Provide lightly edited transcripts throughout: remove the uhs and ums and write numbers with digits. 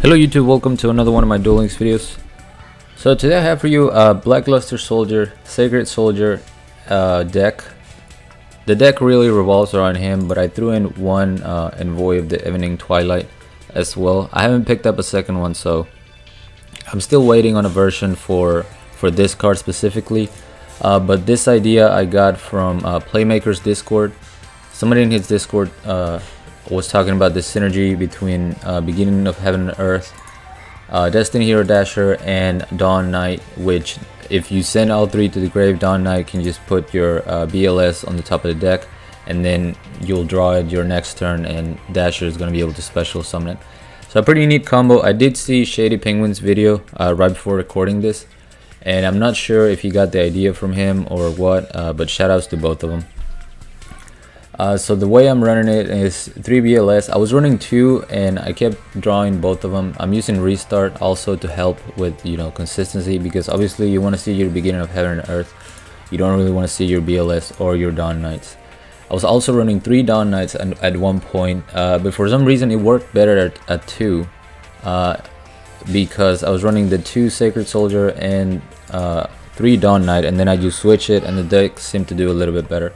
Hello YouTube, welcome to another one of my Duel Links videos. So today I have for you a Blackluster Soldier, Sacred Soldier deck. The deck really revolves around him, but I threw in one Envoy of the Evening Twilight as well. I haven't picked up a second one, so I'm still waiting on a version for this card specifically. But this idea I got from Playmaker's Discord. Somebody in his Discord was talking about the synergy between Beginning of Heaven and Earth, Destiny Hero Dasher, and Dawn Knight, which if you send all three to the grave, Dawn Knight can just put your BLS on the top of the deck, and then you'll draw it your next turn, and Dasher is going to be able to special summon it. So a pretty neat combo. I did see Shady Penguin's video right before recording this, and I'm not sure if he got the idea from him or what, but shoutouts to both of them. So the way I'm running it is 3 BLS. I was running 2 and I kept drawing both of them. I'm using Restart also to help with, consistency, because obviously you want to see your Beginning of Heaven and Earth. You don't really want to see your BLS or your Dawn Knights. I was also running 3 Dawn Knights at one point, but for some reason it worked better at 2, because I was running the 2 Sacred Soldier and 3 Dawn Knight, and then I just switch it and the deck seemed to do a little bit better.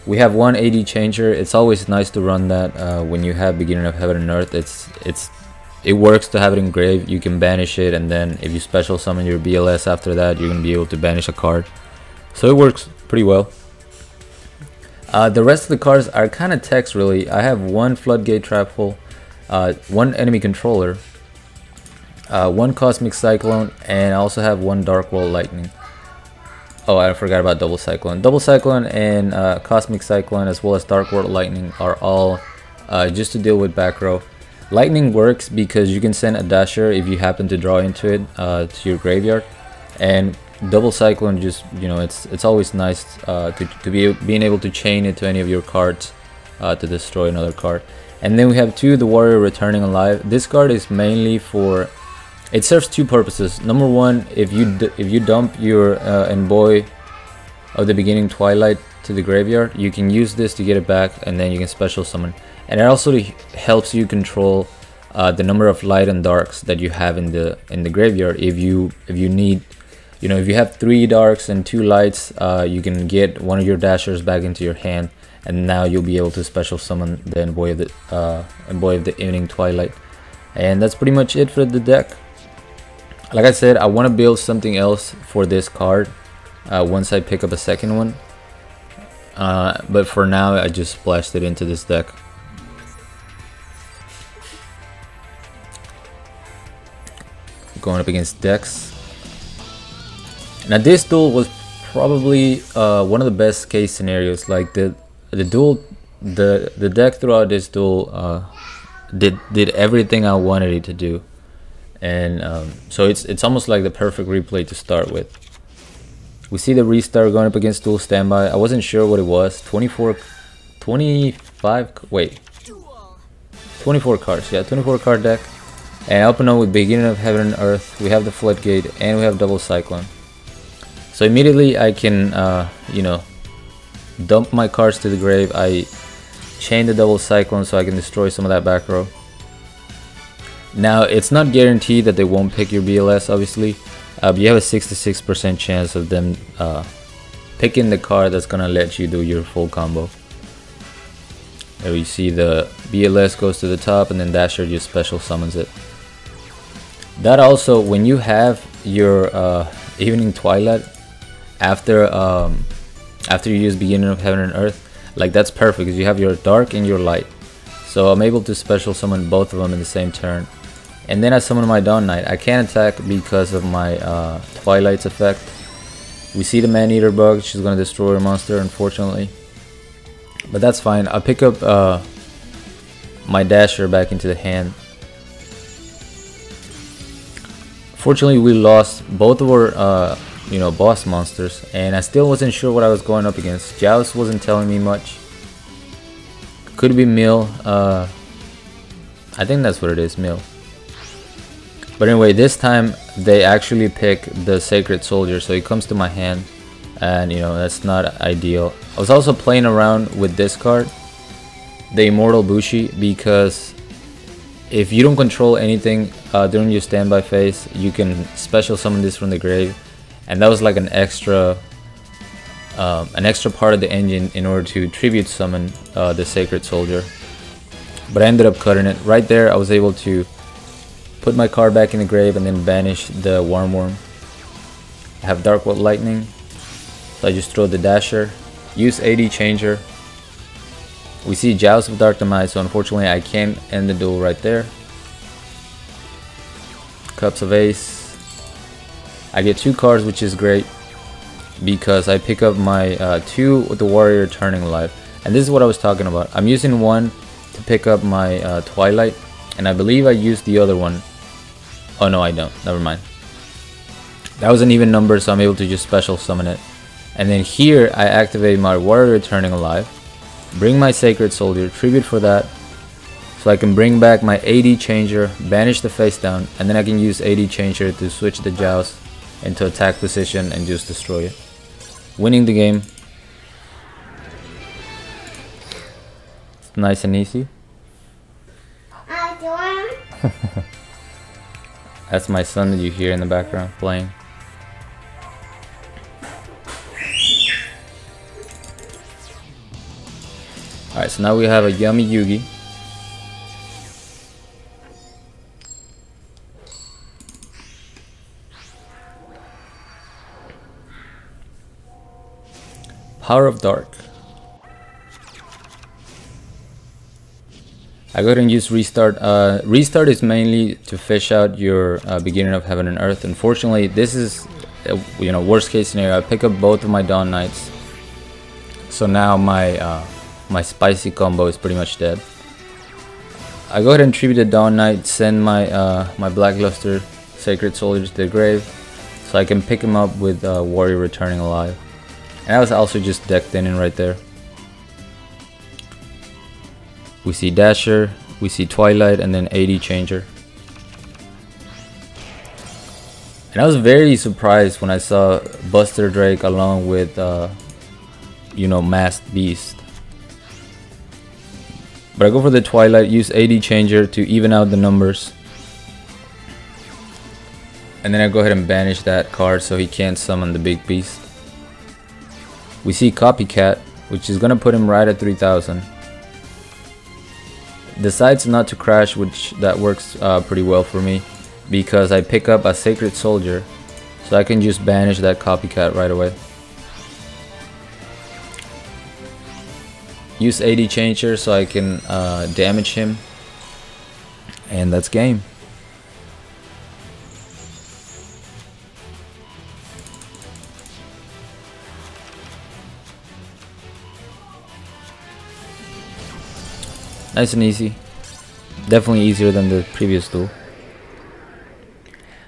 We have one AD changer. It's always nice to run that when you have Beginning of Heaven and Earth. It works to have it in grave. You can banish it, and then if you special summon your BLS after that, you're gonna be able to banish a card. So it works pretty well. The rest of the cards are kind of text really. I have one Floodgate Trapful, one enemy controller, one Cosmic Cyclone, and I also have one Dark World Lightning. Oh, I forgot about Double Cyclone. Double Cyclone and Cosmic Cyclone, as well as Dark World Lightning, are all just to deal with back row. Lightning works because you can send a Dasher if you happen to draw into it to your graveyard, and Double Cyclone just it's always nice to be being able to chain it to any of your cards to destroy another card. And then we have 2, the Warrior Returning Alive. This card is mainly for. It serves 2 purposes. Number one, if you dump your Envoy of the Beginning Twilight to the graveyard, you can use this to get it back, and then you can special summon. And it also helps you control the number of light and darks that you have in the graveyard. If you need, if you have 3 darks and 2 lights, you can get one of your dashers back into your hand, and now you'll be able to special summon the Envoy of the Evening Twilight. And that's pretty much it for the deck. Like I said, I want to build something else for this card once I pick up a second one. But for now, I just splashed it into this deck. Going up against Dex. Now this duel was probably one of the best case scenarios. Like the deck throughout this duel did everything I wanted it to do. And so it's almost like the perfect replay to start with. We see the Restart going up against Duel Standby. I wasn't sure what it was. 24 cards, yeah, 24 card deck. And up and on with Beginning of Heaven and Earth, we have the Floodgate, and we have Double Cyclone. So immediately I can dump my cards to the grave. I chain the Double Cyclone so I can destroy some of that back row. Now, it's not guaranteed that they won't pick your BLS, obviously, but you have a 66% chance of them picking the card that's going to let you do your full combo. There you see the BLS goes to the top, and then Dasher just special summons it. That also, when you have your Evening Twilight after you use Beginning of Heaven and Earth, like that's perfect because you have your Dark and your Light. So I'm able to special summon both of them in the same turn. And then I summon my Dawn Knight. I can't attack because of my Twilight's effect. We see the Man-Eater bug. She's going to destroy a monster, unfortunately. But that's fine. I'll pick up my Dasher back into the hand. Fortunately, we lost both of our boss monsters. And I still wasn't sure what I was going up against. Joust wasn't telling me much. Could be Mill. I think that's what it is, Mill. But anyway, this time they actually pick the Sacred Soldier, so he comes to my hand, and that's not ideal. I was also playing around with this card, the Immortal Bushi, because if you don't control anything during your standby phase, you can special summon this from the grave, and that was like an extra part of the engine in order to tribute summon the Sacred Soldier. But I ended up cutting it. Right there I was able to put my card back in the grave and then banish the Worm. I have Dark White Lightning, so I just throw the Dasher, use AD Changer. We see Joust of Dark Demise, so unfortunately I can't end the duel right there. Cups of Ace. I get 2 cards, which is great because I pick up my 2 with the Warrior Turning Alive. And this is what I was talking about. I'm using one to pick up my Twilight, and I believe I used the other one. Oh no, I don't. Never mind. That was an even number, so I'm able to just special summon it. And then here I activate my Warrior Turning Alive, bring my Sacred Soldier, tribute for that, so I can bring back my AD Changer, banish the face down, and then I can use AD Changer to switch the Joust into attack position and just destroy it, winning the game. It's nice and easy. That's my son that you hear in the background playing. Alright, so now we have a Yummy Yugi. Power of Dark. I go ahead and use Restart. Restart is mainly to fish out your Beginning of Heaven and Earth. Unfortunately, this is worst case scenario. I pick up both of my Dawn Knights, so now my my spicy combo is pretty much dead. I go ahead and tribute the Dawn Knight, send my my Blackluster Sacred Soldier to the grave, so I can pick him up with Warrior Returning Alive. And that was also just decked in right there. We see Dasher, we see Twilight, and then AD Changer. And I was very surprised when I saw Buster Drake along with Masked Beast. But I go for the Twilight, use AD Changer to even out the numbers. And then I go ahead and banish that card so he can't summon the big beast. We see Copycat, which is gonna put him right at 3000. Decides not to crash, which that works pretty well for me because I pick up a Sacred Soldier, so I can just banish that Copycat right away. Use AD Changer so I can damage him, and that's game. Nice and easy. Definitely easier than the previous duel.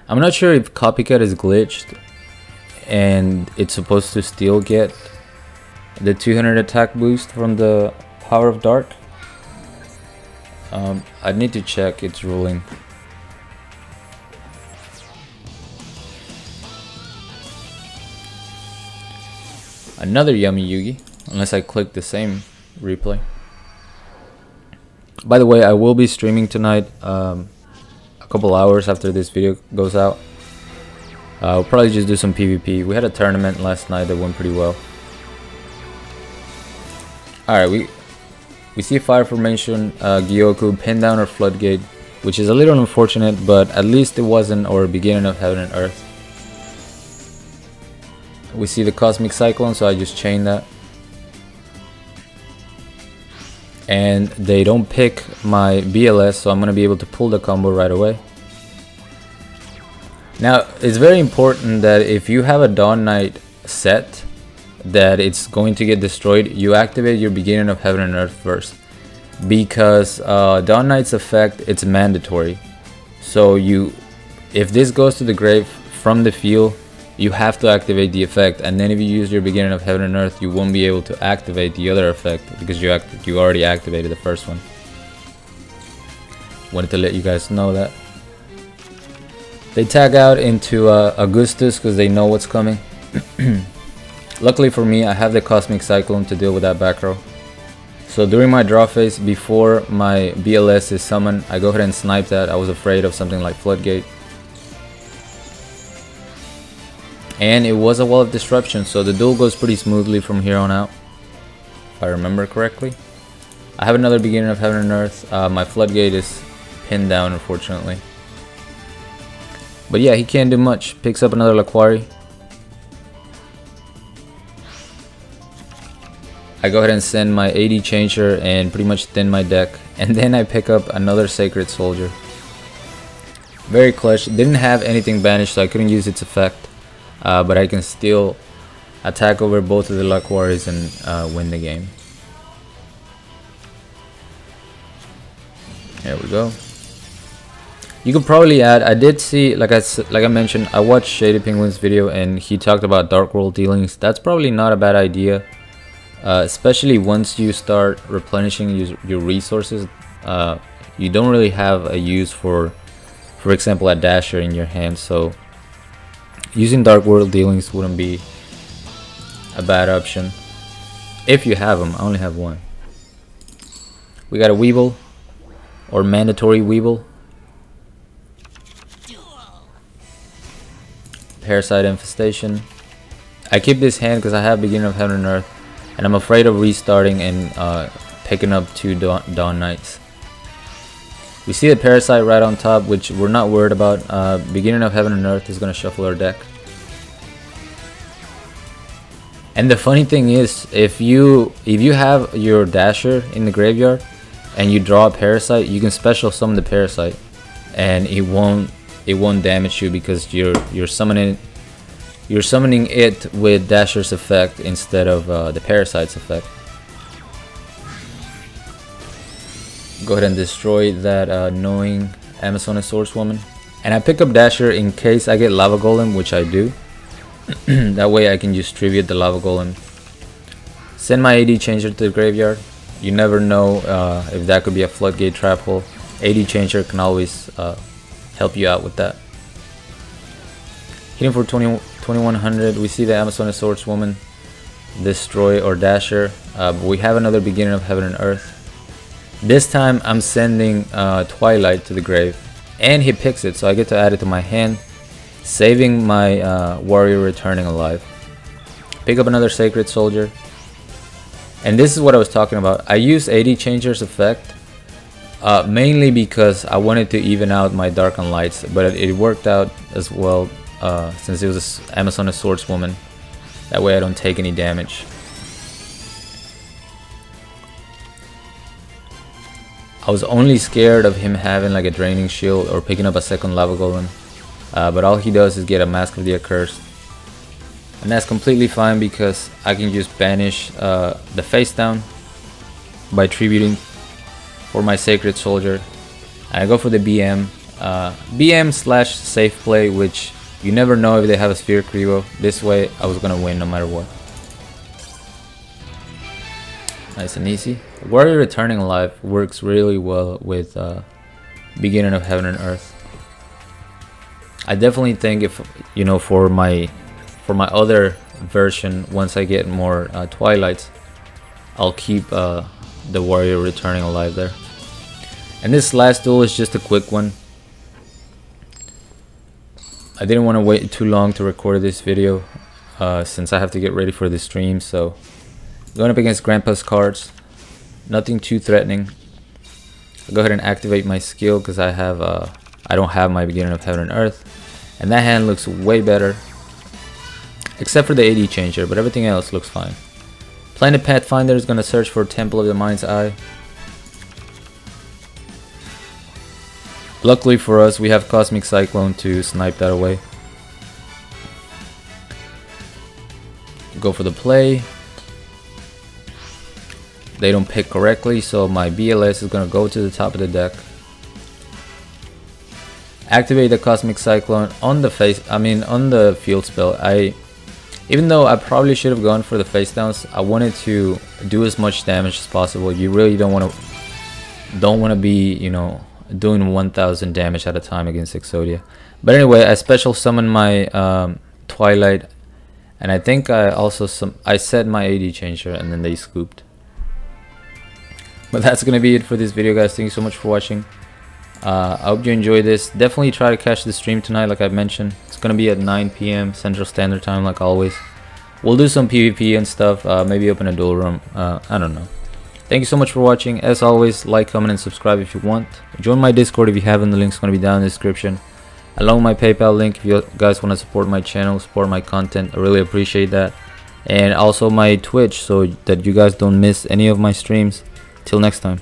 I'm not sure if Copycat is glitched and it's supposed to still get the 200 attack boost from the Power of Dark. I need to check its ruling. Another Yummy Yugi, unless I click the same replay. By the way, I will be streaming tonight a couple hours after this video goes out. I'll probably just do some PvP. We had a tournament last night that went pretty well. Alright, we see Fire Formation, Gyoku, pin down our Floodgate, which is a little unfortunate, but at least it wasn't our Beginning of Heaven and Earth. We see the Cosmic Cyclone, so I just chain that. And they don't pick my BLS, so I'm going to be able to pull the combo right away. Now, it's very important that if you have a Dawn Knight set that it's going to get destroyed, you activate your Beginning of Heaven and Earth first. Because Dawn Knight's effect, it's mandatory. So if this goes to the grave from the field, you have to activate the effect, and then if you use your Beginning of Heaven and Earth, you won't be able to activate the other effect because you already activated the first one. Wanted to let you guys know that. They tag out into Augustus because they know what's coming. Luckily for me, I have the Cosmic Cyclone to deal with that back row. So during my draw phase, before my BLS is summoned, I go ahead and snipe that. I was afraid of something like Floodgate. And it was a wall of disruption, so the duel goes pretty smoothly from here on out, if I remember correctly. I have another Beginning of Heaven and Earth. My Floodgate is pinned down, unfortunately. But yeah, he can't do much. Picks up another Laquari. I go ahead and send my AD Changer and pretty much thin my deck. And then I pick up another Sacred Soldier. Very clutch. Didn't have anything banished, so I couldn't use its effect. But I can still attack over both of the Laquaris and win the game. There we go. You could probably add, I did see, like I mentioned, I watched Shady Penguin's video and he talked about Dark World dealings. That's probably not a bad idea. Especially once you start replenishing your resources, you don't really have a use for example, a Dasher in your hand. So using Dark World dealings wouldn't be a bad option if you have them. I only have one. We got a Weeble, or mandatory Weeble. Parasite Infestation. I keep this hand because I have Beginning of Heaven and Earth, and I'm afraid of restarting and picking up 2 Dawn Knights. We see the Parasite right on top, which we're not worried about. Beginning of Heaven and Earth is going to shuffle our deck. And the funny thing is, if you have your Dasher in the graveyard and you draw a Parasite, you can special summon the Parasite, and it won't damage you because you're summoning it with Dasher's effect instead of the Parasite's effect. Go ahead and destroy that annoying Amazonic Swordswoman. And I pick up Dasher in case I get Lava Golem, which I do. That way I can just tribute the Lava Golem. Send my AD Changer to the graveyard. You never know if that could be a Floodgate trap hole. AD Changer can always help you out with that. Hitting for 2100. We see the Amazonic Swordswoman destroy or Dasher. But we have another Beginning of Heaven and Earth. This time I'm sending Twilight to the grave, and he picks it, so I get to add it to my hand, saving my warrior returning alive. Pick up another Sacred Soldier. And this is what I was talking about. I used AD Changer's effect mainly because I wanted to even out my Dark and Lights, but it worked out as well since it was an Amazonic Swordswoman. That way I don't take any damage. I was only scared of him having like a Draining Shield or picking up a second Lava Golem. But all he does is get a Mask of the Accursed. And that's completely fine because I can just banish the face down by tributing for my Sacred Soldier. And I go for the BM. BM slash safe play, which you never know if they have a Sphere Krivo. This way I was gonna win no matter what. Nice and easy. Warrior Returning Alive works really well with Beginning of Heaven and Earth. I definitely think if for my other version, once I get more Twilights, I'll keep the Warrior Returning Alive there. And this last duel is just a quick one. I didn't want to wait too long to record this video since I have to get ready for the stream. So going up against Grandpa's cards, nothing too threatening. I'll go ahead and activate my skill because I don't have my Beginning of Heaven and Earth, and that hand looks way better, except for the AD Changer, but everything else looks fine. Planet Pathfinder is going to search for Temple of the Mind's Eye. Luckily for us, we have Cosmic Cyclone to snipe that away. Go for the play. They don't pick correctly, so my BLS is going to go to the top of the deck. Activate the Cosmic Cyclone on the field spell. Even though I probably should have gone for the face downs, I wanted to do as much damage as possible. You really don't want to be, doing 1000 damage at a time against Exodia. But anyway, I special summoned my Twilight, and I think I also set my AD Changer, and then they scooped. But that's gonna be it for this video, guys. Thank you so much for watching. I hope you enjoyed this. Definitely try to catch the stream tonight, like I mentioned. It's gonna be at 9 p.m. Central Standard Time, like always. We'll do some PvP and stuff. Maybe open a duel room. I don't know. Thank you so much for watching. As always, like, comment, and subscribe if you want. Join my Discord if you haven't. The link's gonna be down in the description, along with my PayPal link if you guys want to support my channel, support my content. I really appreciate that. And also my Twitch, so that you guys don't miss any of my streams. Till next time.